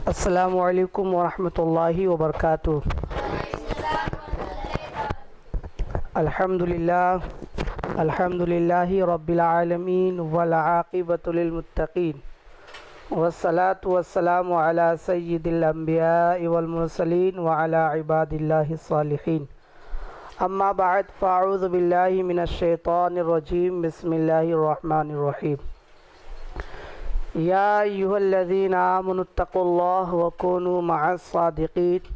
السلام علیکم ورحمۃ اللہ وبرکاتہ۔ الحمد للہ رب العالمین والعاقبۃ للمتقین والصلاة والسلام علی سید الانبیاء والمرسلین وعلی عباد اللہ الصالحین، اما بعد فاعوذ باللہ من الشیطان الرجیم، بسم اللہ الرحمن الرحیم۔ یا ایھا الذین آمنوا اتقوا اللہ وکونوا مع الصادقین،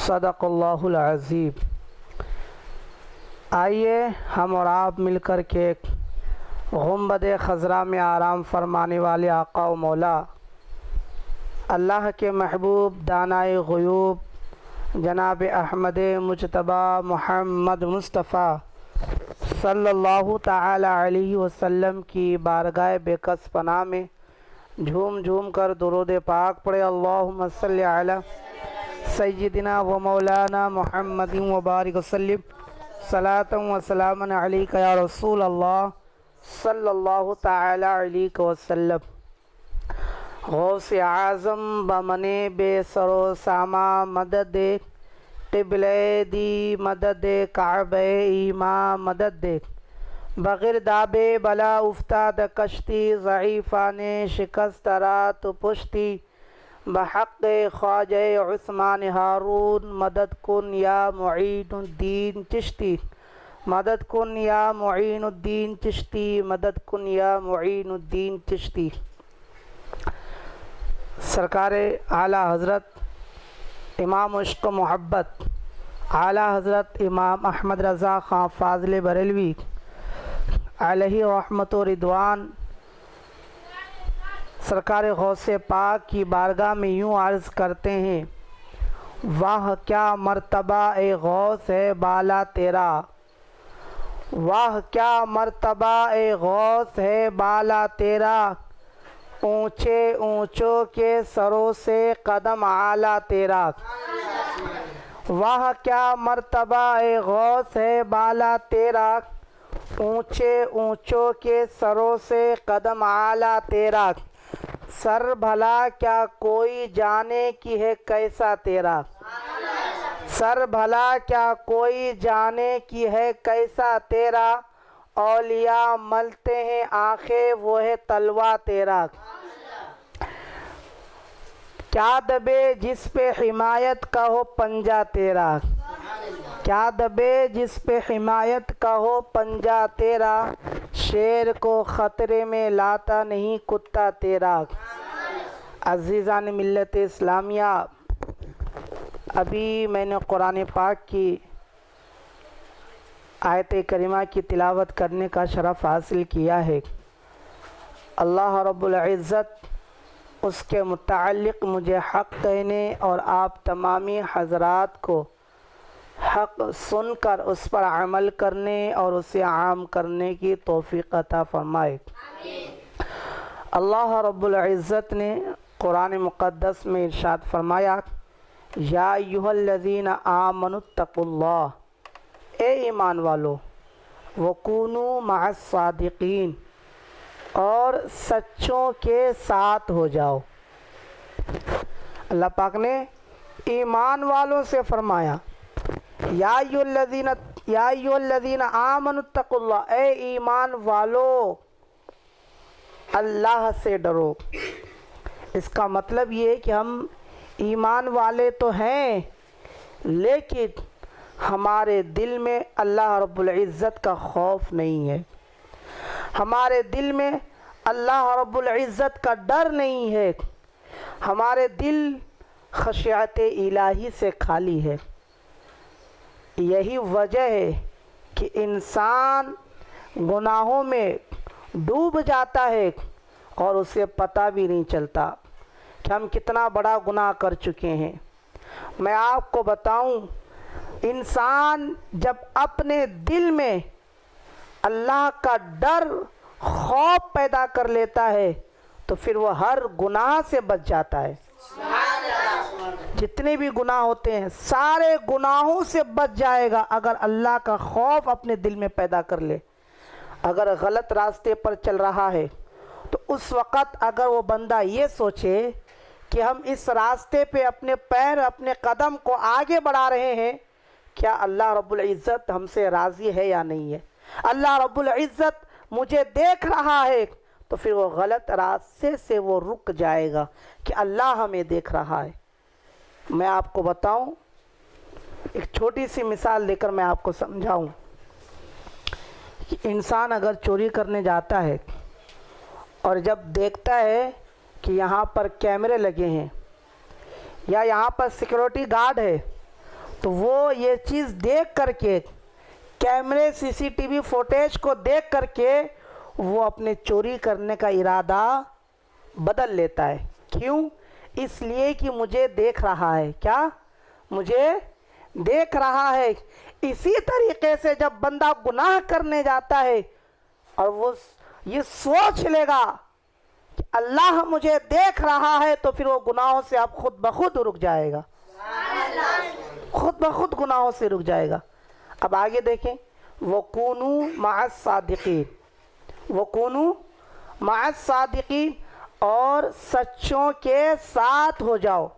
صدق اللہ العظیم۔ آئیے ہم اور آپ مل کر کے گنبد خضرا میں آرام فرمانے والے آقا و مولا اللہ کے محبوب دانائے غیوب جناب احمد مجتبی محمد مصطفیٰ صلی اللہ تعالی علیہ وسلم کی بارگاہ بے کس پناہ میں جھوم جھوم کر درود پاک پڑھے۔ اللہم صلی علی سیدنا و مولانا محمد وبارک وسلم، صلاۃ و سلام علیک یا رسول اللہ صلی اللہ تعالی علیہ وسلم۔ غوث اعظم بمن بے سر و ساما مدد دے، قبلہ دی مدد دے، کعبہ ایمان مدد دے، بغیر دابے بلا افتاد کشتی، ضعیفان شکست رات پشتی، بحق خواجہ عثمان ہارون مدد کن یا معین الدین چشتی، مدد کن یا معین الدین چشتی، مدد کن یا معین الدین چشتی۔ سرکار اعلیٰ حضرت امام عشق و محبت اعلیٰ حضرت امام احمد رضا خان فاضل بریلوی علیہ رحمت و رضوان سرکار غوث پاک کی بارگاہ میں یوں عرض کرتے ہیں، واہ کیا مرتبہ اے غوث ہے بالا تیرا، واہ کیا مرتبہ اے غوث ہے بالا تیرا، اونچے اونچوں کے سروں سے قدم اعلیٰ تیرا، واہ کیا مرتبہ اے غوث ہے بالا تیرا، اونچے اونچوں کے سروں سے قدم اعلیٰ تیرا، سر بھلا کیا کوئی جانے کی ہے کیسا تیرا، سر بھلا کیا کوئی جانے کی ہے کیسا تیرا، اولیاء ملتے ہیں آنکھیں وہ ہے تلوہ تیرا، کیا دبے جس پہ حمایت کا ہو پنجہ تیرا، کیا دبے جس پہ حمایت کا ہو پنجہ تیرا، شیر کو خطرے میں لاتا نہیں کتا تیرا۔ عزیزان ملت اسلامیہ، ابھی میں نے قرآن پاک کی آیت کریمہ کی تلاوت کرنے کا شرف حاصل کیا ہے۔ اللہ رب العزت اس کے متعلق مجھے حق کہنے اور آپ تمامی حضرات کو حق سن کر اس پر عمل کرنے اور اسے عام کرنے کی توفیق عطا فرمائے۔ اللہ رب العزت نے قرآن مقدس میں ارشاد فرمایا، یا ایھا الذین آمنوا اتقوا اللہ، اے ایمان والو، وکونوا مع الصادقین، اور سچوں کے ساتھ ہو جاؤ۔ اللہ پاک نے ایمان والوں سے فرمایا، یا ایھا الذین آمنوا اتقوا اللہ، اے ایمان والو اللہ سے ڈرو۔ اس کا مطلب یہ ہے کہ ہم ایمان والے تو ہیں لیکن ہمارے دل میں اللہ رب العزت کا خوف نہیں ہے، ہمارے دل میں اللہ رب العزت کا ڈر نہیں ہے، ہمارے دل خشیت الہی سے خالی ہے۔ یہی وجہ ہے کہ انسان گناہوں میں ڈوب جاتا ہے اور اسے پتہ بھی نہیں چلتا کہ ہم کتنا بڑا گناہ کر چکے ہیں۔ میں آپ کو بتاؤں، انسان جب اپنے دل میں اللہ کا ڈر خوف پیدا کر لیتا ہے تو پھر وہ ہر گناہ سے بچ جاتا ہے۔ جتنے بھی گناہ ہوتے ہیں سارے گناہوں سے بچ جائے گا اگر اللہ کا خوف اپنے دل میں پیدا کر لے۔ اگر غلط راستے پر چل رہا ہے تو اس وقت اگر وہ بندہ یہ سوچے کہ ہم اس راستے پہ اپنے پیر اپنے قدم کو آگے بڑھا رہے ہیں، کیا اللہ رب العزت ہم سے راضی ہے یا نہیں ہے؟ اللہ رب العزت مجھے دیکھ رہا ہے تو پھر وہ غلط راستے سے وہ رک جائے گا کہ اللہ ہمیں دیکھ رہا ہے۔ میں آپ کو بتاؤں، ایک چھوٹی سی مثال دے کر میں آپ کو سمجھاؤں کہ انسان اگر چوری کرنے جاتا ہے اور جب دیکھتا ہے کہ یہاں پر کیمرے لگے ہیں یا یہاں پر سیکورٹی گارڈ ہے، تو وہ یہ چیز دیکھ کر کے، کیمرے سی سی ٹی وی فوٹیج کو دیکھ کر کے وہ اپنے چوری کرنے کا ارادہ بدل لیتا ہے۔ کیوں؟ اس لیے کہ مجھے دیکھ رہا ہے۔ کیا؟ مجھے دیکھ رہا ہے۔ اسی طریقے سے جب بندہ گناہ کرنے جاتا ہے اور وہ یہ سوچ لے گا کہ اللہ مجھے دیکھ رہا ہے، تو پھر وہ گناہوں سے اب خود بخود رک جائے گا، خود بخود گناہوں سے رک جائے گا۔ اب آگے دیکھیں، وَكُونُوا مَعَ الصَّادِقِينَ، وَكُونُوا مَعَ الصَّادِقِينَ، اور سچوں کے ساتھ ہو جاؤ۔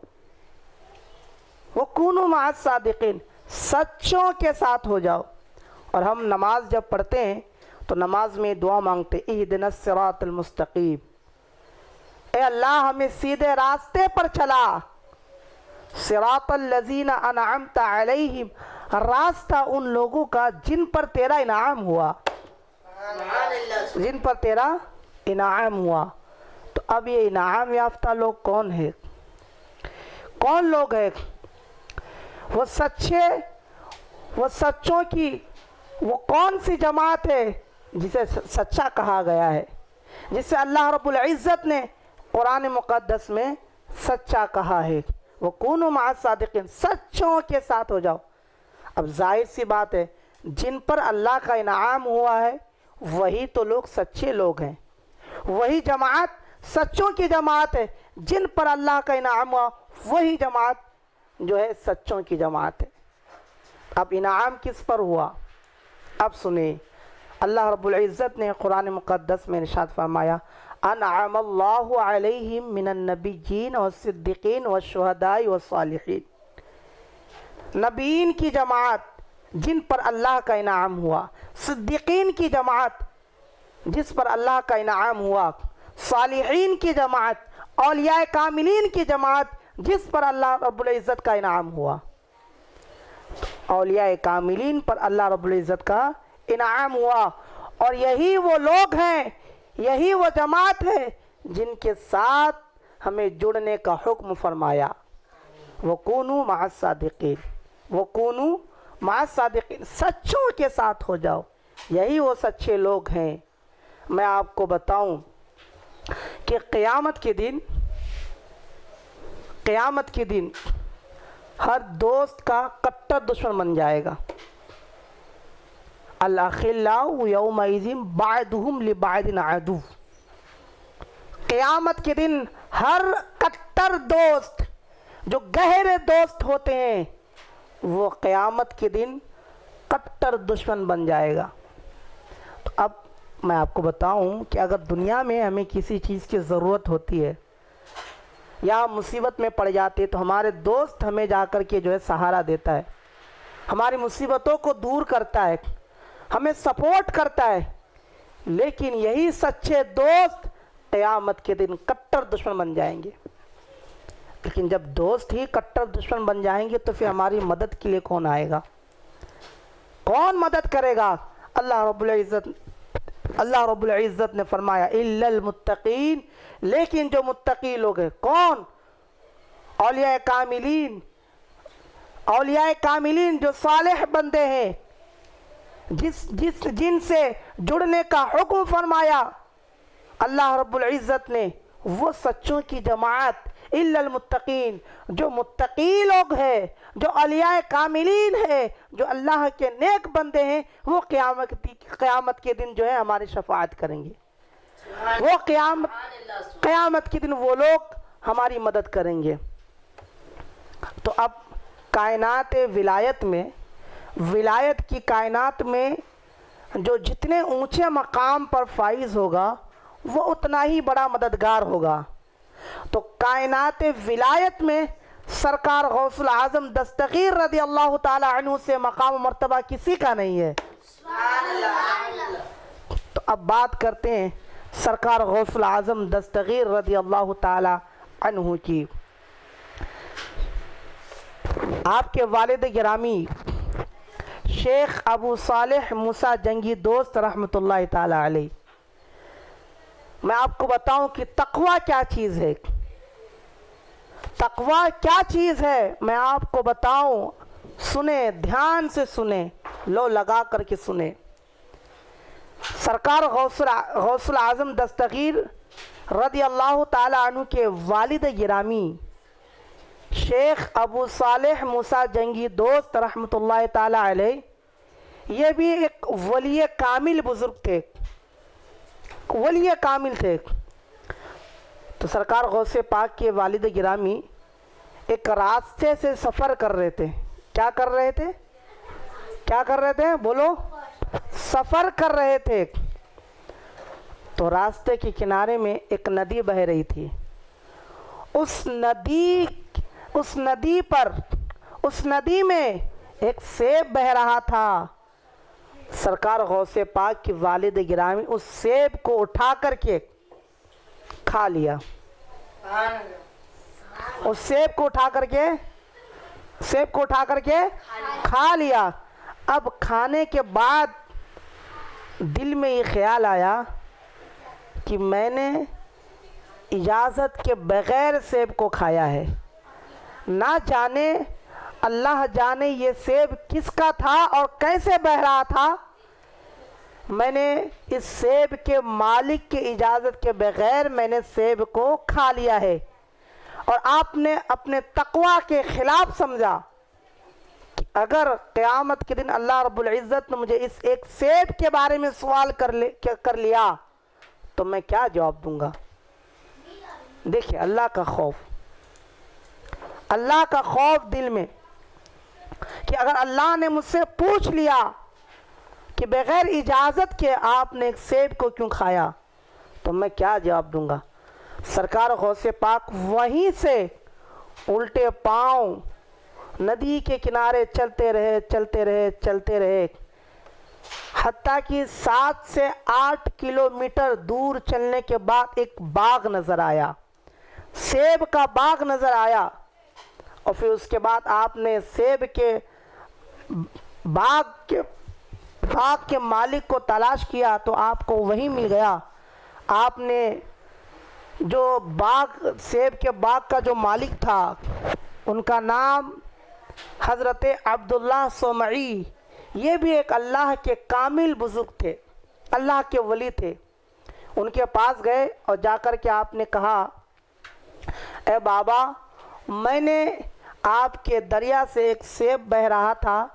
وَكُونُوا مَعَ الصَّادِقِينَ، سچوں کے ساتھ ہو جاؤ۔ اور ہم نماز جب پڑھتے ہیں تو نماز میں دعا مانگتے، اِهْدِنَا الصِّرَاطَ الْمُسْتَقِيمَ، اے اللہ ہمیں سیدھے راستے پر چلا۔ صراط الذین انعمت علیہم، راستہ ان لوگوں کا جن پر تیرا انعام ہوا، جن پر تیرا انعام ہوا۔ تو اب یہ انعام یافتہ لوگ کون ہیں؟ کون لوگ ہیں؟ وہ سچے، وہ سچوں کی وہ کون سی جماعت ہے جسے سچا کہا گیا ہے، جسے اللہ رب العزت نے قرآن مقدس میں سچا کہا ہے؟ وَكُونُوا مَعَ الصَّادِقِينَ، سچوں کے ساتھ ہو جاؤ۔ اب ظاہر سی بات ہے، جن پر اللہ کا انعام ہوا ہے وہی تو لوگ سچے لوگ ہیں، وہی جماعت سچوں کی جماعت ہے۔ جن پر اللہ کا انعام ہوا وہی جماعت جو ہے سچوں کی جماعت ہے۔ اب انعام کس پر ہوا؟ اب سنیں، اللہ رب العزت نے قرآن مقدس میں ارشاد فرمایا، انعم اللہ علیہم من النبیین والصدیقین والشہداء والصالحین، نبیین کی جماعت جن پر اللہ کا انعام ہوا، صدیقین کی جماعت جس پر اللہ کا انعام ہوا، صالحین کی جماعت، اولیاء کاملین کی جماعت جس پر اللہ رب العزت کا انعام ہوا۔ اولیاء کاملین پر اللہ رب العزت کا انعام ہوا، اور یہی وہ لوگ ہیں، یہی وہ جماعت ہے جن کے ساتھ ہمیں جڑنے کا حکم فرمایا۔ وَكُونُوا مَعَ الصَّادِقِينَ، وَكُونُوا مَعَ الصَّادِقِينَ، سچوں کے ساتھ ہو جاؤ، یہی وہ سچے لوگ ہیں۔ میں آپ کو بتاؤں کہ قیامت کے دن ہر دوست کا کٹر دشمن بن جائے گا۔ الأخلاء يومئذ بعضهم لبعض عدو، قیامت کے دن ہر کٹر دوست، جو گہرے دوست ہوتے ہیں، وہ قیامت کے دن کٹر دشمن بن جائے گا۔ تو اب میں آپ کو بتاؤں کہ اگر دنیا میں ہمیں کسی چیز کی ضرورت ہوتی ہے یا مصیبت میں پڑ جاتے تو ہمارے دوست ہمیں جا کر کے جو ہے سہارا دیتا ہے، ہماری مصیبتوں کو دور کرتا ہے، ہمیں سپورٹ کرتا ہے۔ لیکن یہی سچے دوست قیامت کے دن کٹر دشمن بن جائیں گے۔ لیکن جب دوست ہی کٹر دشمن بن جائیں گے تو پھر ہماری مدد کے لیے کون آئے گا؟ کون مدد کرے گا؟ اللہ رب العزت نے فرمایا الا المتقین، لیکن جو متقی لوگ ہیں، کون؟ اولیاء کاملین جو صالح بندے ہیں، جن سے جڑنے کا حکم فرمایا اللہ رب العزت نے، وہ سچوں کی جماعت الا المتقین، جو متقی لوگ ہیں، جو اولیاء کاملین ہیں، جو اللہ کے نیک بندے ہیں، وہ قیامت کے دن جو ہے ہماری شفاعت کریں گے۔ وہ قیامت کے دن وہ لوگ ہماری مدد کریں گے۔ تو اب کائنات ولایت کی کائنات میں جو جتنے اونچے مقام پر فائز ہوگا وہ اتنا ہی بڑا مددگار ہوگا۔ تو کائنات ولایت میں سرکار غوث العظم دستگیر رضی اللہ تعالی عنہ سے مقام و مرتبہ کسی کا نہیں ہے. تو اب بات کرتے ہیں سرکار غوث العظم دستگیر رضی اللہ تعالی عنہ کی. آپ کے والد گرامی شیخ ابو صالح موسیٰ جنگی دوست رحمۃ اللہ تعالی علیہ، میں آپ کو بتاؤں کہ تقوی کیا چیز ہے. تقوی کیا چیز ہے میں آپ کو بتاؤں، سنیں، دھیان سے سنیں، لو لگا کر کے سنیں. سرکار غوث العظم دستگیر رضی اللہ تعالی عنہ کے والد گرامی شیخ ابو صالح موسیٰ جنگی دوست رحمۃ اللہ تعالی علیہ، یہ بھی ایک ولی کامل بزرگ تھے، ولی کامل تھے. تو سرکار غوث پاک کے والد گرامی ایک راستے سے سفر کر رہے تھے. کیا کر رہے تھے؟ کیا کر رہے تھے؟ بولو. سفر کر رہے تھے. تو راستے کے کنارے میں ایک ندی بہہ رہی تھی. اس ندی میں ایک سیب بہہ رہا تھا. سرکار غوث پاک کی والد گرامی اس سیب کو اٹھا کر کے کھا لیا. اس سیب کو اٹھا کر کے کھا لیا. اب کھانے کے بعد دل میں یہ خیال آیا کہ میں نے اجازت کے بغیر سیب کو کھایا ہے. نہ جانے، اللہ جانے یہ سیب کس کا تھا اور کیسے بہہ رہا تھا. میں نے اس سیب کے مالک کی اجازت کے بغیر میں نے سیب کو کھا لیا ہے. اور آپ نے اپنے تقوی کے خلاف سمجھا کہ اگر قیامت کے دن اللہ رب العزت نے مجھے اس ایک سیب کے بارے میں سوال کر لیا تو میں کیا جواب دوں گا. دیکھیں اللہ کا خوف دل میں کہ اگر اللہ نے مجھ سے پوچھ لیا کہ بغیر اجازت کے آپ نے ایک سیب کو کیوں کھایا تو میں کیا جواب دوں گا. سرکار غوث پاک وہیں سے الٹے پاؤں ندی کے کنارے چلتے رہے حتیٰ کہ 7 سے 8 کلومیٹر دور چلنے کے بعد ایک باغ نظر آیا، سیب کا باغ نظر آیا. اور پھر اس کے بعد آپ نے سیب کے باغ کے مالک کو تلاش کیا تو آپ کو وہی مل گیا. آپ نے جو سیب کے باغ کا جو مالک تھا ان کا نام حضرت عبداللہ صومعی، یہ بھی ایک اللہ کے کامل بزرگ تھے، اللہ کے ولی تھے. ان کے پاس گئے اور جا کر کے آپ نے کہا، اے بابا، میں نے آپ کے دریا سے ایک سیب بہہ رہا تھا،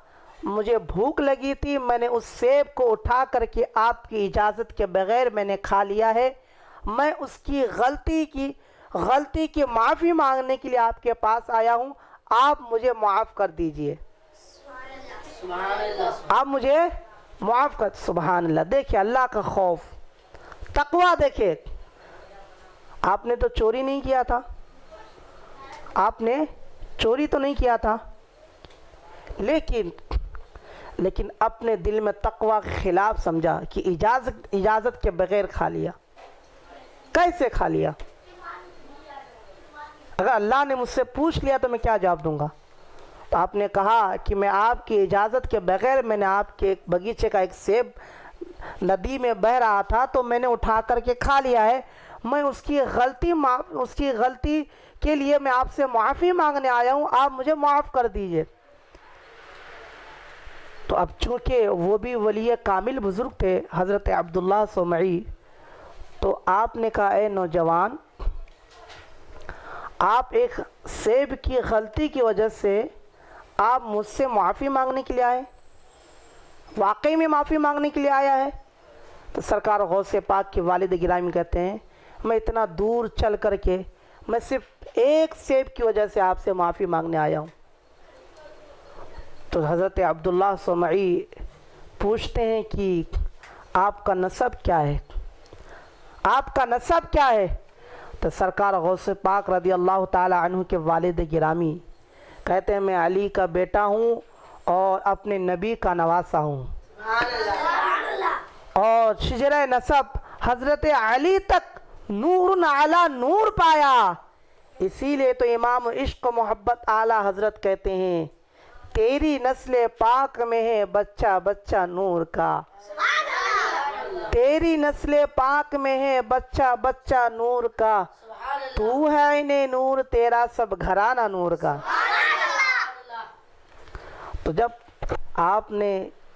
مجھے بھوک لگی تھی، میں نے اس سیب کو اٹھا کر کے آپ کی اجازت کے بغیر میں نے کھا لیا ہے. میں اس کی غلطی کی معافی مانگنے کے لیے آپ کے پاس آیا ہوں، آپ مجھے معاف کر دیجئے. آپ مجھے معاف کر. سبحان اللہ. دیکھیں اللہ کا خوف، تقوی. دیکھیں آپ نے تو چوری نہیں کیا تھا، آپ نے چوری تو نہیں کیا تھا، لیکن اپنے دل میں تقوی کے خلاف سمجھا کہ اجازت کے بغیر کھا لیا. کیسے کھا لیا؟ اگر اللہ نے مجھ سے پوچھ لیا تو میں کیا جواب دوں گا. تو آپ نے کہا کہ میں آپ کی اجازت کے بغیر میں نے آپ کے باغیچے کا ایک سیب ندی میں بہہ رہا تھا تو میں نے اٹھا کر کے کھا لیا ہے. میں اس کی غلطی کے لیے میں آپ سے معافی مانگنے آیا ہوں، آپ مجھے معاف کر دیجئے. تو اب چونکہ وہ بھی ولی کامل بزرگ تھے حضرت عبداللہ صومعی، تو آپ نے کہا، اے نوجوان، آپ ایک سیب کی غلطی کی وجہ سے آپ مجھ سے معافی مانگنے کے لیے آئے؟ واقعی میں معافی مانگنے کے لیے آیا ہے؟ تو سرکار غوث پاک کے والد گرامی کہتے ہیں، میں اتنا دور چل کر کے میں صرف ایک سیب کی وجہ سے آپ سے معافی مانگنے آیا ہوں. تو حضرت عبداللہ صومعی پوچھتے ہیں کہ آپ کا نسب کیا ہے؟ آپ کا نسب کیا ہے؟ تو تو سرکار غوث پاک رضی اللہ تعالی عنہ کے والد گرامی کہتے ہیں میں علی کا بیٹا ہوں اور اپنے نبی کا نواسا ہوں، اور شجرہ نسب حضرت علی تک نور علی نور پایا۔ اسی لیے تو امام عشق و محبت اعلیٰ حضرت کہتے ہیں تیری نسل پاک میں ہے بچہ بچہ نور کا، تیری نسل پاک میں ہے بچہ بچہ نور کا، تو ہے عین نور تیرا سب گھرانہ نور کا۔ تو جب آپ نے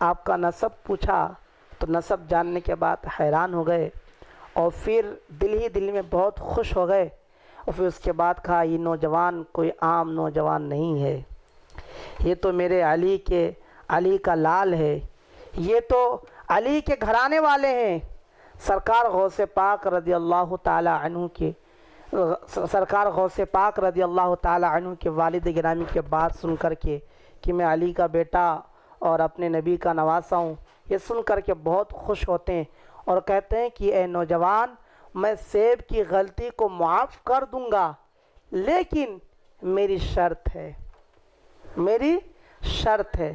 آپ کا نسب پوچھا تو نسب جاننے کے بعد حیران ہو گئے، اور پھر دل ہی دل میں بہت خوش ہو گئے، اور پھر اس کے بعد کہا یہ نوجوان کوئی عام نوجوان نہیں ہے، یہ تو میرے علی کا لال ہے، یہ تو علی کے گھرانے والے ہیں۔ سرکار غوث پاک رضی اللہ تعالی عنہ کے والد گرامی کے بات سن کر کے کہ میں علی کا بیٹا اور اپنے نبی کا نواسا ہوں، یہ سن کر کے بہت خوش ہوتے ہیں اور کہتے ہیں کہ اے نوجوان میں سیب کی غلطی کو معاف کر دوں گا، لیکن میری شرط ہے،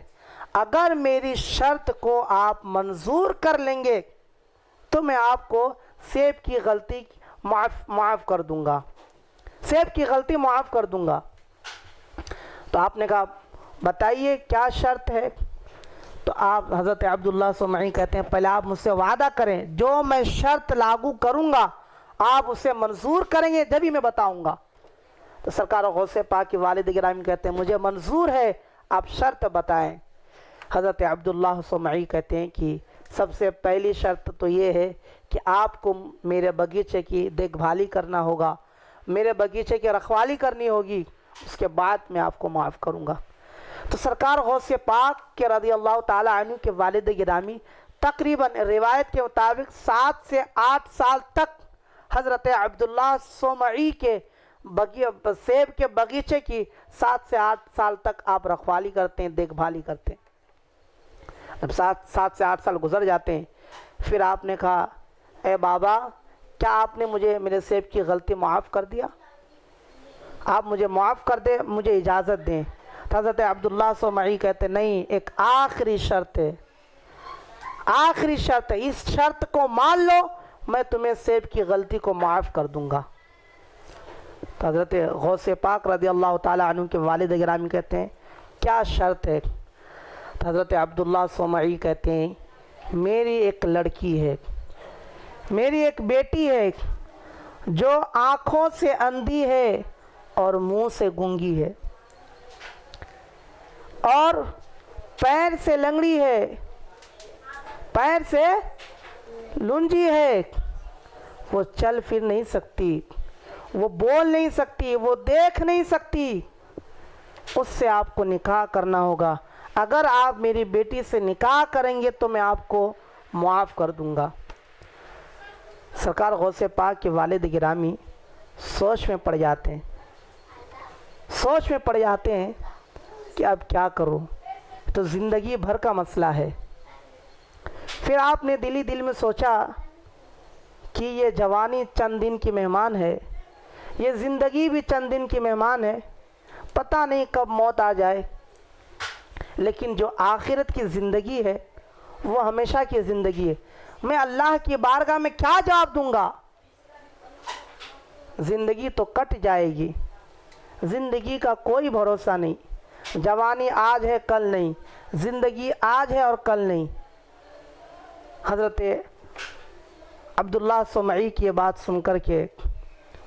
اگر میری شرط کو آپ منظور کر لیں گے تو میں آپ کو سیب کی غلطی معاف کر دوں گا، سیب کی غلطی معاف کر دوں گا۔ تو آپ نے کہا بتائیے کیا شرط ہے؟ تو آپ حضرت عبداللہ سمعی کہتے ہیں پہلے آپ مجھ سے وعدہ کریں جو میں شرط لاگو کروں گا آپ اسے منظور کریں گے جبھی میں بتاؤں گا۔ تو سرکار غوث پاک کے والد گرامی کہتے ہیں مجھے منظور ہے، آپ شرط بتائیں۔ حضرت عبداللہ سمعی کہتے ہیں کہ سب سے پہلی شرط تو یہ ہے کہ آپ کو میرے باغیچے کی دیکھ بھالی کرنا ہوگا، میرے باغیچے کی رکھوالی کرنی ہوگی، اس کے بعد میں آپ کو معاف کروں گا۔ تو سرکار غوث پاک کے رضی اللہ تعالی عنہ کے والد گرامی تقریباً روایت کے مطابق 7 سے 8 سال تک حضرت عبداللہ سمعی کے سیب کے باغیچے کی 7 سے 8 سال تک آپ رکھوالی کرتے ہیں، دیکھ بھالی کرتے ہیں۔ جب 7 سے 8 سال گزر جاتے ہیں پھر آپ نے کہا اے بابا کیا آپ نے مجھے میرے سیب کی غلطی معاف کر دیا؟ آپ مجھے معاف کر دیں، مجھے اجازت دیں۔ حضرت عبداللہ سمعی کہتے نہیں، ایک آخری شرط ہے، آخری شرط ہے، اس شرط کو مان لو میں تمہیں سیب کی غلطی کو معاف کر دوں گا۔ تو حضرت غوث پاک رضی اللہ تعالی عنہ کے والد گرامی کہتے ہیں کیا شرط ہے؟ تو حضرت عبداللہ سمعی کہتے ہیں میری ایک لڑکی ہے، میری ایک بیٹی ہے جو آنکھوں سے اندھی ہے اور منہ سے گونگی ہے اور پیر سے لنگڑی ہے، پیر سے لنجی ہے، وہ چل پھر نہیں سکتی، وہ بول نہیں سکتی، وہ دیکھ نہیں سکتی، اس سے آپ کو نکاح کرنا ہوگا، اگر آپ میری بیٹی سے نکاح کریں گے تو میں آپ کو معاف کر دوں گا۔ سرکار غوث پاک کے والد گرامی سوچ میں پڑ جاتے ہیں کہ اب کیا کروں، تو زندگی بھر کا مسئلہ ہے۔ پھر آپ نے دل میں سوچا کہ یہ جوانی چند دن کی مہمان ہے، یہ زندگی بھی چند دن کی مہمان ہے، پتہ نہیں کب موت آ جائے، لیکن جو آخرت کی زندگی ہے وہ ہمیشہ کی زندگی ہے، میں اللہ کی بارگاہ میں کیا جواب دوں گا؟ زندگی تو کٹ جائے گی، زندگی کا کوئی بھروسہ نہیں، جوانی آج ہے کل نہیں، زندگی آج ہے اور کل نہیں۔ حضرت عبداللہ سمعی کی یہ بات سن کر کے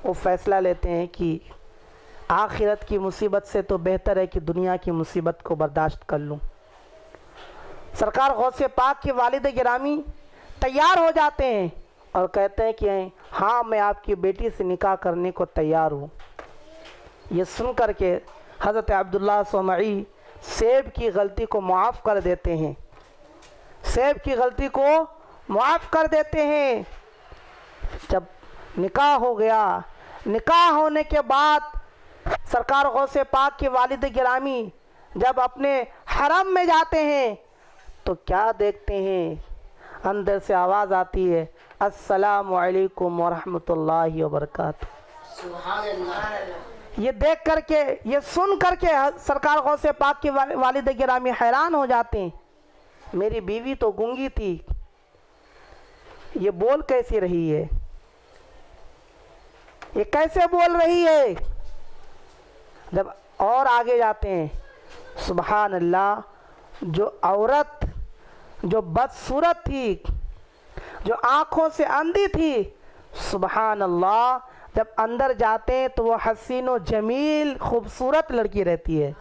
وہ فیصلہ لیتے ہیں کہ آخرت کی مصیبت سے تو بہتر ہے کہ دنیا کی مصیبت کو برداشت کر لوں۔ سرکار غوث پاک کے والد گرامی تیار ہو جاتے ہیں اور کہتے ہیں کہ ہاں میں آپ کی بیٹی سے نکاح کرنے کو تیار ہوں۔ یہ سن کر کے حضرت عبداللہ سمعی سیب کی غلطی کو معاف کر دیتے ہیں، سیب کی غلطی کو معاف کر دیتے ہیں۔ جب نکاح ہو گیا، نکاح ہونے کے بعد سرکار غوث پاک کے والد گرامی جب اپنے حرم میں جاتے ہیں تو کیا دیکھتے ہیں؟ اندر سے آواز آتی ہے السلام علیکم ورحمۃ اللہ وبرکاتہ۔ یہ دیکھ کر کے، یہ سن کر کے سرکار غوث پاک کے والد گرامی حیران ہو جاتے ہیں، میری بیوی تو گونگی تھی، یہ بول کیسی رہی ہے، یہ کیسے بول رہی ہے؟ جب اور آگے جاتے ہیں، سبحان اللہ، جو عورت جو بدصورت تھی، جو آنکھوں سے اندھی تھی، سبحان اللہ، جب اندر جاتے ہیں تو وہ حسین و جمیل خوبصورت لڑکی رہتی ہے۔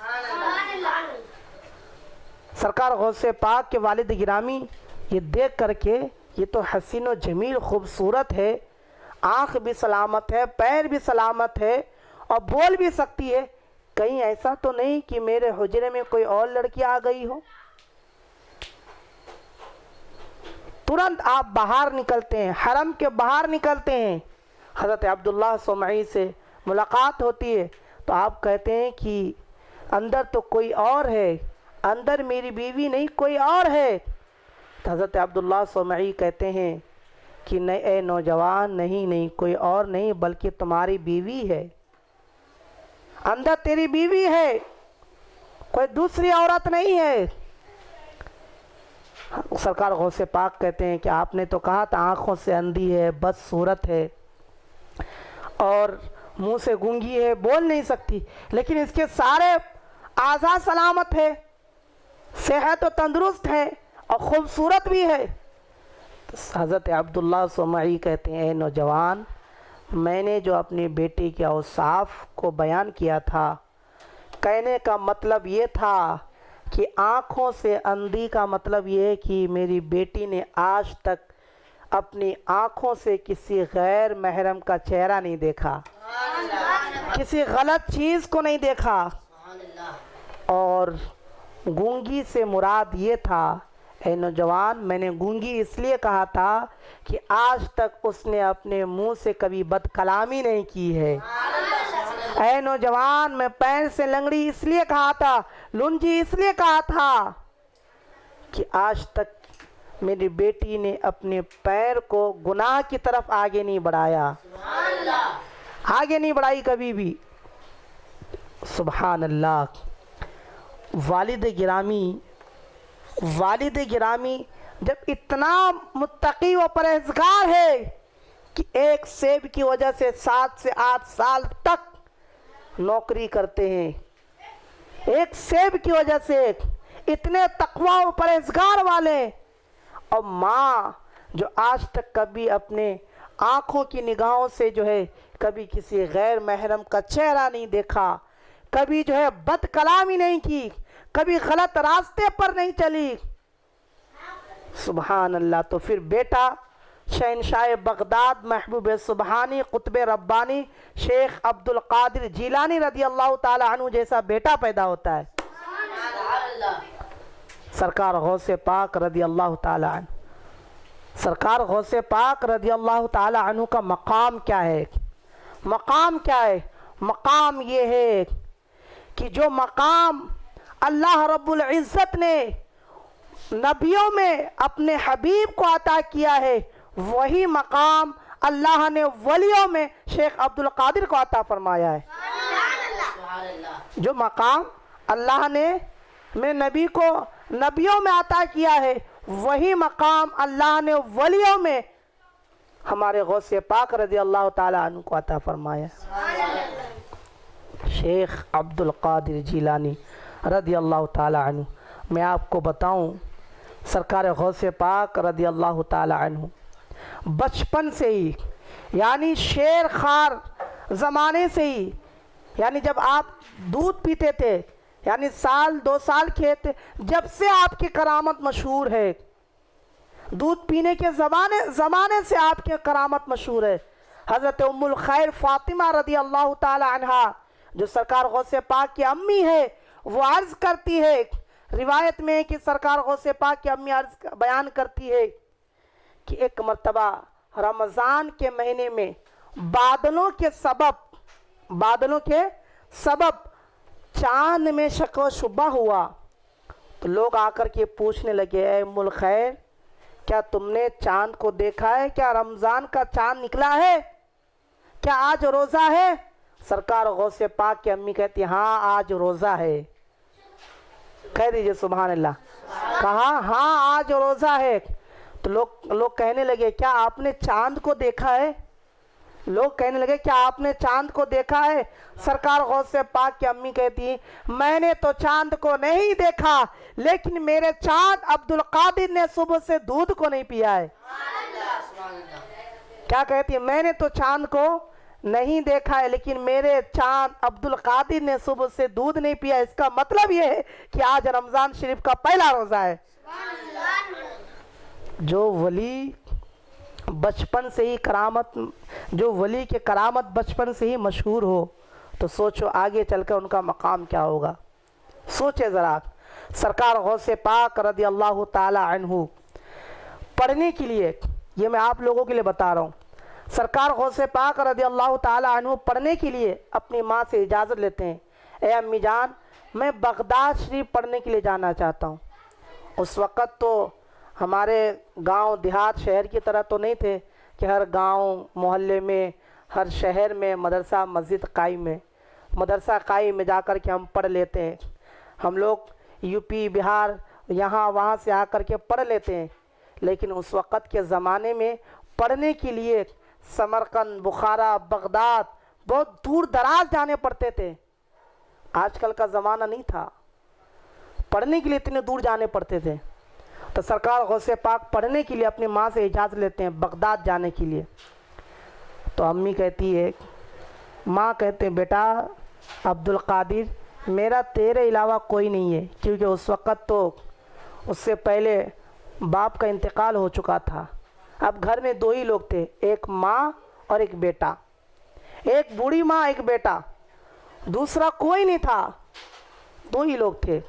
سرکار غوث پاک کے والد گرامی یہ دیکھ کر کے، یہ تو حسین و جمیل خوبصورت ہے، آنکھ بھی سلامت ہے، پیر بھی سلامت ہے اور بول بھی سکتی ہے، کہیں ایسا تو نہیں کہ میرے حجرے میں کوئی اور لڑکی آ گئی ہو؟ ترنت آپ باہر نکلتے ہیں، حرم کے باہر نکلتے ہیں، حضرت عبداللہ صومعی سے ملاقات ہوتی ہے تو آپ کہتے ہیں کہ اندر تو کوئی اور ہے، اندر میری بیوی نہیں کوئی اور ہے۔ تو حضرت عبداللہ صومعی کہتے ہیں کہ نہیں اے نوجوان، نہیں کوئی اور نہیں بلکہ تمہاری بیوی ہے، اندر تیری بیوی ہے، کوئی دوسری عورت نہیں ہے۔ سرکار غوث پاک کہتے ہیں کہ آپ نے تو کہا تھا آنکھوں سے اندھی ہے، بدصورت ہے اور منہ سے گونگی ہے، بول نہیں سکتی، لیکن اس کے سارے اعضاء سلامت ہے، صحت و تندرست ہے اور خوبصورت بھی ہے۔ حضرت عبداللہ صومعی کہتے ہیں اے نوجوان، میں نے جو اپنی بیٹی کے اوصاف کو بیان کیا تھا، کہنے کا مطلب یہ تھا کہ آنکھوں سے اندھی کا مطلب یہ ہے کہ میری بیٹی نے آج تک اپنی آنکھوں سے کسی غیر محرم کا چہرہ نہیں دیکھا، کسی غلط چیز کو نہیں دیکھا، اور گونگی سے مراد یہ تھا، اے نوجوان میں نے گونگی اس لیے کہا تھا کہ آج تک اس نے اپنے منہ سے کبھی بد کلامی نہیں کی ہے۔ اے نوجوان میں پیر سے لنگڑی اس لیے کہا تھا، لنجی اس لیے کہا تھا کہ آج تک میری بیٹی نے اپنے پیر کو گناہ کی طرف آگے نہیں بڑھایا، آگے نہیں بڑھائی کبھی بھی۔ سبحان اللہ۔ والد گرامی جب اتنا متقی و پرہیزگار ہے کہ ایک سیب کی وجہ سے 7 سے 8 سال تک نوکری کرتے ہیں، ایک سیب کی وجہ سے، اتنے تقوی و پرہیزگار والے، اور ماں جو آج تک کبھی اپنے آنکھوں کی نگاہوں سے جو ہے کبھی کسی غیر محرم کا چہرہ نہیں دیکھا، کبھی جو ہے بد کلامی نہیں کی، کبھی غلط راستے پر نہیں چلی، سبحان اللہ، تو پھر بیٹا شہنشاہ بغداد محبوب سبحانی قطب ربانی شیخ عبد القادر جیلانی رضی اللہ تعالی عنہ جیسا بیٹا پیدا ہوتا ہے۔ سرکار غوث پاک رضی اللہ تعالی عنہ، سرکار غوث پاک رضی اللہ تعالی عنہ کا مقام کیا ہے؟ مقام کیا ہے؟ مقام یہ ہے کہ جو مقام اللہ رب العزت نے نبیوں میں اپنے حبیب کو عطا کیا ہے، وہی مقام اللہ نے ولیوں میں شیخ عبد القادر کو عطا فرمایا ہے۔ جو مقام اللہ نے میں نبی کو نبیوں میں عطا کیا ہے، وہی مقام اللہ نے ولیوں میں ہمارے غوث پاک رضی اللہ تعالی عنہ کو عطا فرمایا۔ شیخ عبد القادر جیلانی رضی اللہ تعالی عنہ، میں آپ کو بتاؤں، سرکار غوث پاک رضی اللہ تعالی عنہ بچپن سے ہی، یعنی شیر خوار زمانے سے ہی، یعنی جب آپ دودھ پیتے تھے، یعنی 2 سال کے تھے، جب سے آپ کی کرامت مشہور ہے، دودھ پینے کے زمانے سے آپ کی کرامت مشہور ہے۔ حضرت ام الخیر فاطمہ رضی اللہ تعالی عنہ جو سرکار غوث پاک کی امی ہے، وہ عرض کرتی ہے، روایت میں کہ سرکار غوث پاک کی امی بیان کرتی ہے کہ ایک مرتبہ رمضان کے مہینے میں بادلوں کے سبب چاند میں شک و شبہ ہوا، تو لوگ آ کر کے پوچھنے لگے، اے ام الخیر کیا تم نے چاند کو دیکھا ہے؟ کیا رمضان کا چاند نکلا ہے؟ کیا آج روزہ ہے؟ سرکار غوث پاک کی امی کہتی ہاں آج روزہ ہے. کہہ دیجئے سبحان اللہ. کہا ہاں آج روزہ ہے. تو لوگ کہنے لگے کیا آپ نے چاند کو دیکھا ہے؟ لوگ کہنے لگے کیا آپ نے چاند کو دیکھا ہے؟ سرکار غوث پاک کی امی کہتی میں نے تو چاند کو نہیں دیکھا، لیکن میرے چاند عبدالقادر نے صبح سے دودھ کو نہیں پیا ہے. کیا کہتی ہے؟ میں نے تو چاند کو نہیں دیکھا ہے، لیکن میرے چاند عبدالقادر نے صبح سے دودھ نہیں پیا. اس کا مطلب یہ ہے کہ آج رمضان شریف کا پہلا روزہ ہے. جو ولی بچپن سے ہی جو ولی کے کرامت بچپن سے ہی مشہور ہو تو سوچو آگے چل کر ان کا مقام کیا ہوگا. سوچے ذرا. سرکار غوث پاک رضی اللہ تعالی عنہ پڑھنے کے لیے، یہ میں آپ لوگوں کے لیے بتا رہا ہوں، سرکار غوث پاک رضی اللہ تعالی عنہ پڑھنے کے لیے اپنی ماں سے اجازت لیتے ہیں. اے امی جان میں بغداد شریف پڑھنے کے لیے جانا چاہتا ہوں. اس وقت تو ہمارے گاؤں دیہات شہر کی طرح تو نہیں تھے کہ ہر گاؤں محلے میں ہر شہر میں مدرسہ مسجد قائم ہے. مدرسہ قائم میں جا کر کے ہم پڑھ لیتے ہیں. ہم لوگ یو پی بہار یہاں وہاں سے آ کر کے پڑھ لیتے ہیں. لیکن اس وقت کے زمانے میں پڑھنے کے لیے سمرقند، بخارا، بغداد بہت دور دراز جانے پڑتے تھے. آج کل کا زمانہ نہیں تھا، پڑھنے کے لیے اتنے دور جانے پڑتے تھے. تو سرکار غوث پاک پڑھنے کے لیے اپنی ماں سے اجازت لیتے ہیں بغداد جانے کے لیے. تو امی کہتی ہے، ماں کہتے ہیں بیٹا عبدالقادر میرا تیرے علاوہ کوئی نہیں ہے، کیونکہ اس وقت تو اس سے پہلے باپ کا انتقال ہو چکا تھا. اب گھر میں دو ہی لوگ تھے، ایک ماں اور ایک بیٹا. ایک بوڑھی ماں ایک بیٹا، دوسرا کوئی نہیں تھا، دو ہی لوگ تھے.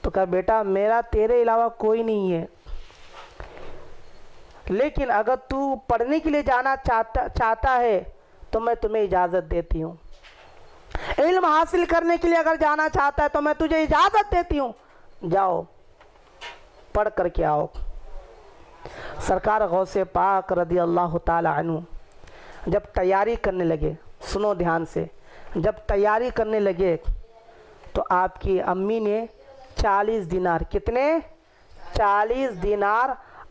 تو کہا بیٹا میرا تیرے علاوہ کوئی نہیں ہے، لیکن اگر تو پڑھنے کے لیے جانا چاہتا ہے تو میں تمہیں اجازت دیتی ہوں. علم حاصل کرنے کے لیے اگر جانا چاہتا ہے تو میں تجھے اجازت دیتی ہوں، جاؤ پڑھ کر کے آؤ. سرکار غوث پاک رضی اللہ تعالی عنہ جب تیاری کرنے لگے، سنو دھیان سے، جب تیاری کرنے لگے تو آپ کی امی نے 40 دینار، کتنے؟ 40 دینار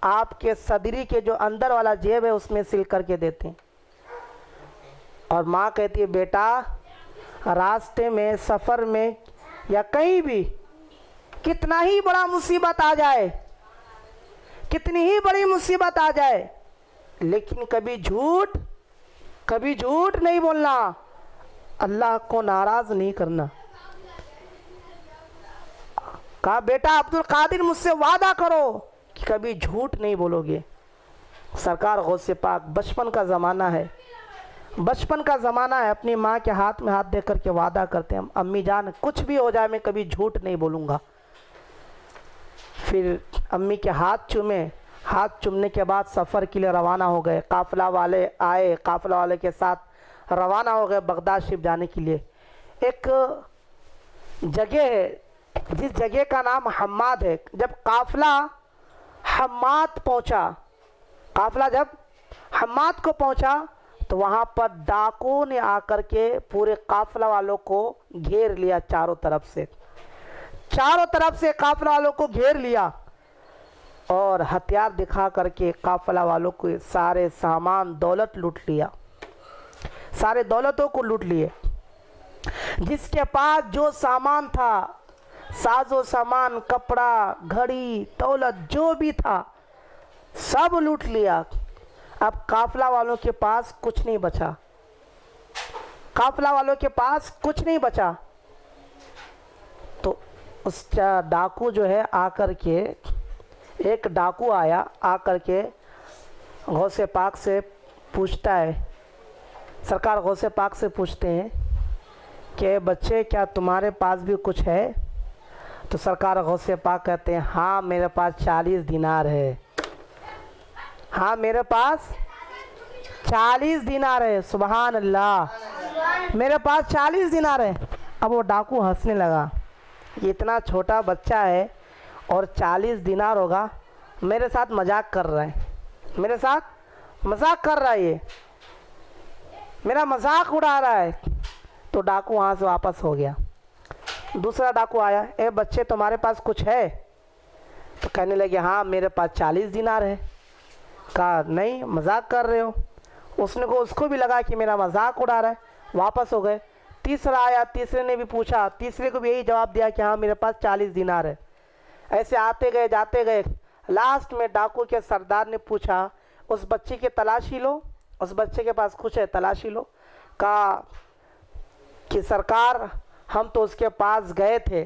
آپ کے صدری کے جو اندر والا جیب ہے اس میں سل کر کے دیتے ہیں. اور ماں کہتی ہے بیٹا راستے میں، سفر میں یا کہیں بھی کتنا ہی بڑا مصیبت آ جائے، کتنی ہی بڑی مصیبت آ جائے، لیکن کبھی جھوٹ نہیں بولنا، اللہ کو ناراض نہیں کرنا. کہا بیٹا عبدالقادر مجھ سے وعدہ کرو کہ کبھی جھوٹ نہیں بولو گے. سرکار غوث پاک بچپن کا زمانہ ہے، اپنی ماں کے ہاتھ میں ہاتھ دے کر کے وعدہ کرتے ہیں امی جان کچھ بھی ہو جائے میں کبھی جھوٹ نہیں بولوں گا. پھر امی کے ہاتھ چومے، ہاتھ چومنے کے بعد سفر کے لیے روانہ ہو گئے. قافلہ والے آئے، قافلہ والے کے ساتھ روانہ ہو گئے بغداد شریف جانے کے لیے. ایک جگہ ہے جس جگہ کا نام حماد ہے. جب قافلہ حماد پہنچا، قافلہ جب حماد کو پہنچا تو وہاں پر ڈاکو نے آ کر کے پورے قافلہ والوں کو گھیر لیا. چاروں طرف سے قافلہ والوں کو گھیر لیا اور ہتھیار دکھا کر کے قافلہ والوں کو سارے سامان دولت لوٹ لیا، سارے دولتوں کو لوٹ لیے. جس کے پاس جو سامان تھا، ساز و سامان، کپڑا، گھڑی، دولت جو بھی تھا سب لوٹ لیا. اب قافلہ والوں کے پاس کچھ نہیں بچا، تو اس ڈاکو جو ہے آ کر کے، ایک ڈاکو آیا، آ کر کے غوث پاک سے پوچھتا ہے، سرکار غوث پاک سے پوچھتے ہیں کہ بچے کیا تمہارے پاس بھی کچھ ہے؟ تو سرکار غوث پاک کہتے ہیں ہاں میرے پاس 40 دینار ہے، ہاں میرے پاس 40 دینار ہے. سبحان اللہ، میرے پاس 40 دینار ہے. اب وہ ڈاکو ہنسنے لگا، یہ اتنا چھوٹا بچہ ہے اور 40 دینار ہوگا، میرے ساتھ مذاق کر رہا ہے، میرا مذاق اڑا رہا ہے. تو ڈاکو وہاں سے واپس ہو گیا. دوسرا ڈاکو آیا, اے بچے تمہارے پاس کچھ ہے؟ تو کہنے لگے ہاں میرے پاس 40 دینار ہے. کہا نہیں مذاق کر رہے ہو. اس کو بھی لگا کہ میرا مذاق اڑا رہا ہے, واپس ہو گئے. تیسرا آیا, تیسرے نے بھی پوچھا, تیسرے کو بھی یہی جواب دیا کہ ہاں میرے پاس 40 دینار ہے. ایسے آتے گئے جاتے گئے, لاسٹ میں ڈاکو کے سردار نے پوچھا اس بچے کی تلاشی لو, اس بچے کے پاس کچھ ہے تلاشی لو. کہا کہ سرکار ہم تو اس کے پاس گئے تھے,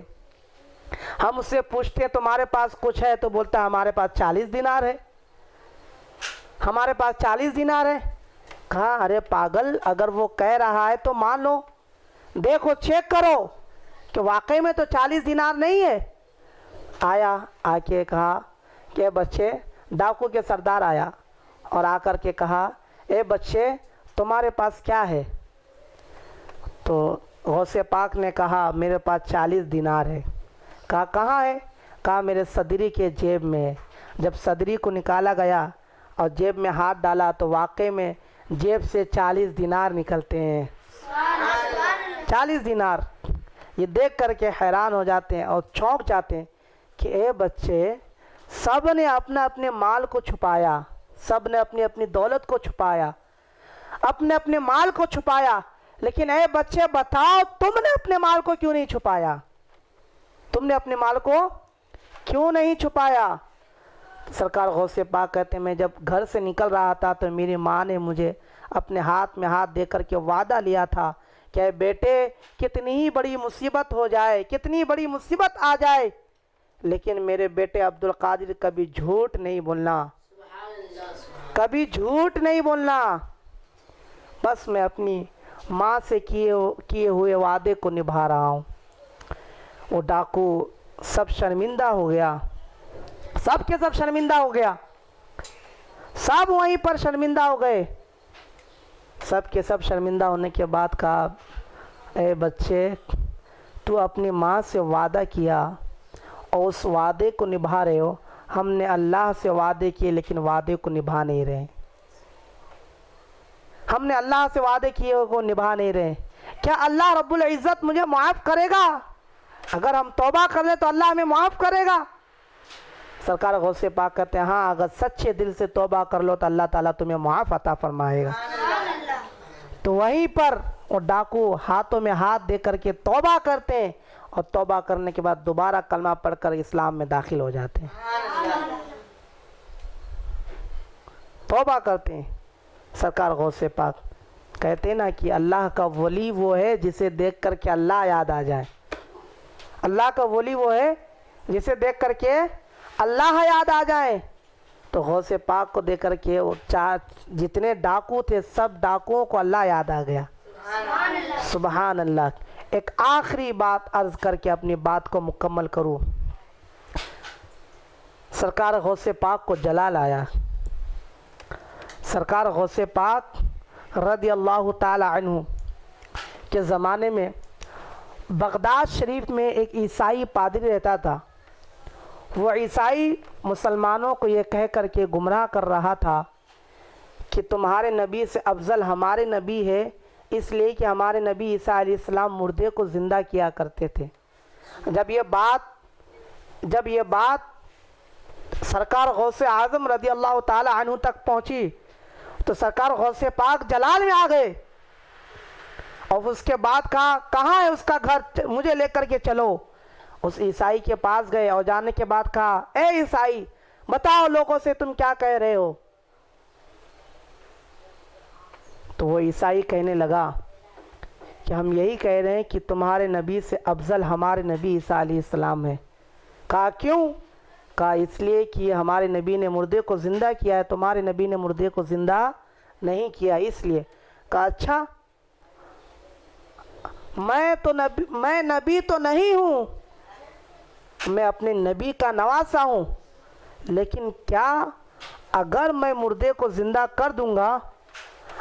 ہم اس سے پوچھتے تمہارے پاس کچھ ہے تو بولتا ہمارے پاس 40 دینار ہے, ہمارے پاس 40 دینار ہے. کہا ارے پاگل, اگر وہ کہہ رہا ہے تو مان لو, دیکھو چیک کرو کہ واقعی میں تو 40 دینار نہیں ہے. آیا, آ کے کہا کہ بچے, ڈاکو کے سردار آیا اور آ کر کے کہا اے بچے تمہارے پاس کیا ہے؟ تو غوث پاک نے کہا میرے پاس 40 دینار ہے. کہا کہاں ہے؟ کہا میرے صدری کے جیب میں ہے. جب صدری کو نکالا گیا اور جیب میں ہاتھ ڈالا تو واقعی میں جیب سے 40 دینار نکلتے ہیں. 40 دینار. یہ دیکھ کر کے حیران ہو جاتے ہیں اور چونک جاتے ہیں کہ اے بچے, سب نے اپنا اپنے مال کو چھپایا, سب نے اپنی اپنی دولت کو چھپایا, اپنے اپنے مال کو چھپایا, لیکن اے بچے بتاؤ تم نے اپنے مال کو کیوں نہیں چھپایا؟ تم نے اپنے مال کو کیوں نہیں چھپایا؟ سرکار غوث پاک کہتے ہیں میں جب گھر سے نکل رہا تھا تو میری ماں نے مجھے اپنے ہاتھ میں ہاتھ دے کر کے وعدہ لیا تھا کہ اے بیٹے کتنی ہی بڑی مصیبت ہو جائے, کتنی بڑی مصیبت آ جائے, لیکن میرے بیٹے عبدالقادر کبھی جھوٹ نہیں بولنا, کبھی جھوٹ نہیں بولنا. بس میں اپنی ماں سے کیے ہوئے وعدے کو نبھا رہا ہوں. وہ ڈاکو سب شرمندہ ہو گیا, سب کے سب شرمندہ ہو گیا, سب وہیں پر شرمندہ ہو گئے. سب کے سب شرمندہ ہونے کے بعد کہا اے بچے تو اپنی ماں سے وعدہ کیا اور اس وعدے کو نبھا رہے ہو, ہم نے اللہ سے وعدے کیے لیکن وعدے کو نبھا نہیں رہے, ہم نے اللہ سے وعدے کیے کو نبھا نہیں رہے. کیا اللہ رب العزت مجھے معاف کرے گا؟ اگر ہم توبہ کر لیں تو اللہ ہمیں معاف کرے گا؟ سرکار غوث پاک کہتے ہیں ہاں اگر سچے دل سے توبہ کر لو تو اللہ تعالیٰ تمہیں معاف عطا فرمائے گا. تو وہیں پر وہ ڈاکو ہاتھوں میں ہاتھ دے کر کے توبہ کرتے ہیں اور توبہ کرنے کے بعد دوبارہ کلمہ پڑھ کر اسلام میں داخل ہو جاتے ہیں, توبہ کرتے ہیں. سرکار غوث پاک کہتے ہیں نا کہ اللہ کا ولی وہ ہے جسے دیکھ کر کے اللہ یاد آ جائے, اللہ کا ولی وہ ہے جسے دیکھ کر کے اللہ یاد آ جائے. تو غوث پاک کو دیکھ کر کے وہ جتنے ڈاکو تھے سب ڈاکوؤں کو اللہ یاد آ گیا. سبحان اللہ. ایک آخری بات عرض کر کے اپنی بات کو مکمل کروں. سرکار غوث پاک کو جلال آیا. سرکار غوث پاک رضی اللہ تعالی عنہ کے زمانے میں بغداد شریف میں ایک عیسائی پادری رہتا تھا. وہ عیسائی مسلمانوں کو یہ کہہ کر کے گمراہ کر رہا تھا کہ تمہارے نبی سے افضل ہمارے نبی ہے, اس لیے کہ ہمارے نبی عیسیٰ علیہ السلام مردے کو زندہ کیا کرتے تھے. جب یہ بات سرکار غوث اعظم رضی اللہ تعالی عنہ تک پہنچی تو سرکار غوث پاک جلال میں آ گئے اور اس کے بعد کہا کہاں ہے اس کا گھر, مجھے لے کر کے چلو. اس عیسائی کے پاس گئے اور جانے کے بعد کہا اے عیسائی بتاؤ لوگوں سے تم کیا کہہ رہے ہو؟ تو وہ عیسائی کہنے لگا کہ ہم یہی کہہ رہے ہیں کہ تمہارے نبی سے افضل ہمارے نبی عیسیٰ علیہ السلام ہے. کہا کیوں؟ کہا اس لیے کہ ہمارے نبی نے مردے کو زندہ کیا ہے, تمہارے نبی نے مردے کو زندہ نہیں کیا اس لیے. کہا اچھا میں نبی تو نہیں ہوں, میں اپنے نبی کا نواسا ہوں, لیکن کیا اگر میں مردے کو زندہ کر دوں گا,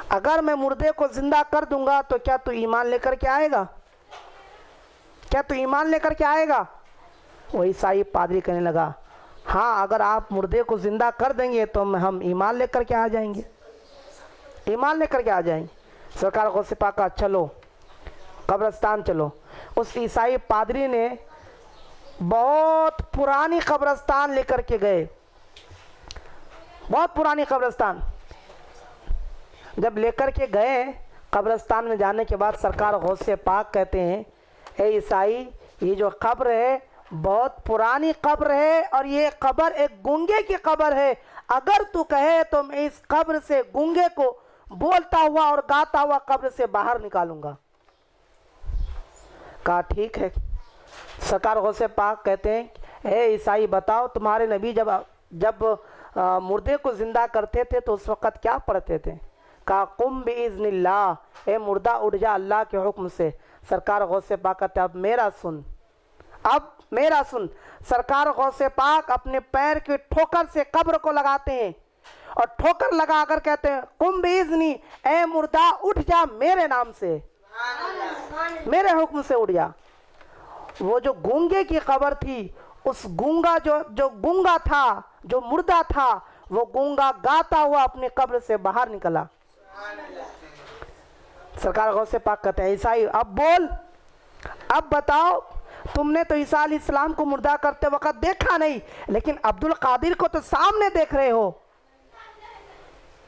اگر میں مردے کو زندہ کر دوں گا تو کیا تو ایمان لے کر کے آئے گا؟ کیا تو ایمان لے کر کے آئے گا؟ وہ عیسائی پادری کہنے لگا ہاں اگر آپ مردے کو زندہ کر دیں گے تو ہم ایمان لے کر کے آ جائیں گے, ایمان لے کر کے آ جائیں گے. سرکار غوث پاک کا چلو قبرستان چلو. اس عیسائی پادری نے بہت پرانی قبرستان لے کر کے گئے, بہت پرانی قبرستان. جب لے کر کے گئے قبرستان میں جانے کے بعد سرکار غوث پاک کہتے ہیں اے عیسائی یہ جو قبر ہے بہت پرانی قبر ہے اور یہ قبر ایک گونگے کی قبر ہے, اگر تو کہے تو میں اس قبر سے گونگے کو بولتا ہوا اور گاتا ہوا قبر سے باہر نکالوں گا. کہا ٹھیک ہے. سرکار غوث پاک کہتے ہیں اے عیسائی بتاؤ تمہارے نبی جب مردے کو زندہ کرتے تھے تو اس وقت کیا پڑھتے تھے؟ کہا قم باذن اللہ, اے مردہ اٹھ جا اللہ کے حکم سے. سرکار غوث پاک کہتے اب میرا سن, اب میرا سن. سرکار غوث پاک اپنے پیر کے ٹھوکر سے قبر کو لگاتے ہیں اور ٹھوکر لگا کر کہتے ہیں قم باذنی, اے مردہ اٹھ جا میرے نام سے, میرے حکم سے اٹھ جا. وہ جو گونگے کی قبر تھی, اس گونگا جو گونگا تھا, جو مردہ تھا, وہ گونگا گاتا ہوا اپنی قبر سے باہر نکلا. سرکار غوث پاک کہتے ہیں عیسائی اب بول, اب بتاؤ تم نے تو عیسیٰ علیہ السلام کو مردہ کرتے وقت دیکھا نہیں, لیکن عبد القادر کو تو سامنے دیکھ رہے ہو.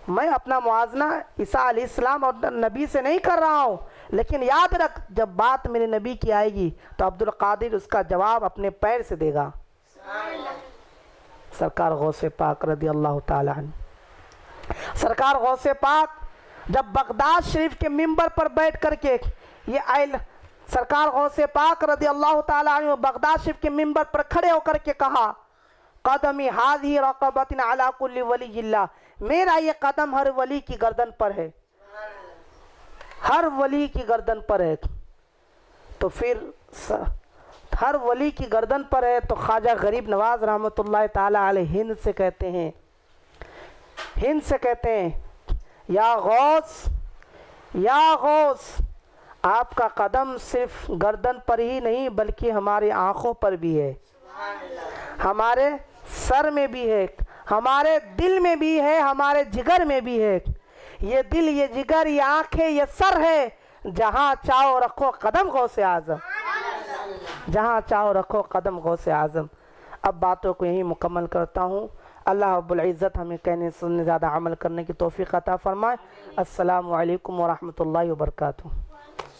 میں اپنا موازنہ عیسیٰ علیہ السلام اور نبی سے نہیں کر رہا ہوں, لیکن یاد رکھ جب بات میرے نبی کی آئے گی تو عبد القادر اس کا جواب اپنے پیر سے دے گا. سرکار غوث پاک رضی اللہ تعالی عنہ, سرکار غوث پاک جب بغداد شریف کے منبر پر بیٹھ کر کے سرکار غوث پاک رضی اللہ تعالی عنہ بغداد شریف کے منبر پر کھڑے ہو کر کے کہا قدمی ہذہ رقبۃ علی کل ولی اللہ, میرا یہ قدم ہر ولی کی گردن پر ہے, ہر ولی کی گردن پر ہے. تو پھر ہر ولی کی گردن پر ہے تو خواجہ غریب نواز رحمۃ اللہ تعالی علیہ ہند سے کہتے ہیں یا غوث, یا غوث, آپ کا قدم صرف گردن پر ہی نہیں بلکہ ہماری آنکھوں پر بھی ہے, ہمارے سر میں بھی ہے, ہمارے دل میں بھی ہے, ہمارے جگر میں بھی ہے. یہ دل, یہ جگر, یہ آنکھیں, یہ سر ہے, جہاں چاہو رکھو قدم غوث اعظم, جہاں چاہو رکھو قدم غوث اعظم. اب باتوں کو یہیں مکمل کرتا ہوں. اللہ رب العزت ہمیں کہنے سننے زیادہ عمل کرنے کی توفیق عطا فرمائے. السلام علیکم ورحمۃ اللہ وبرکاتہ.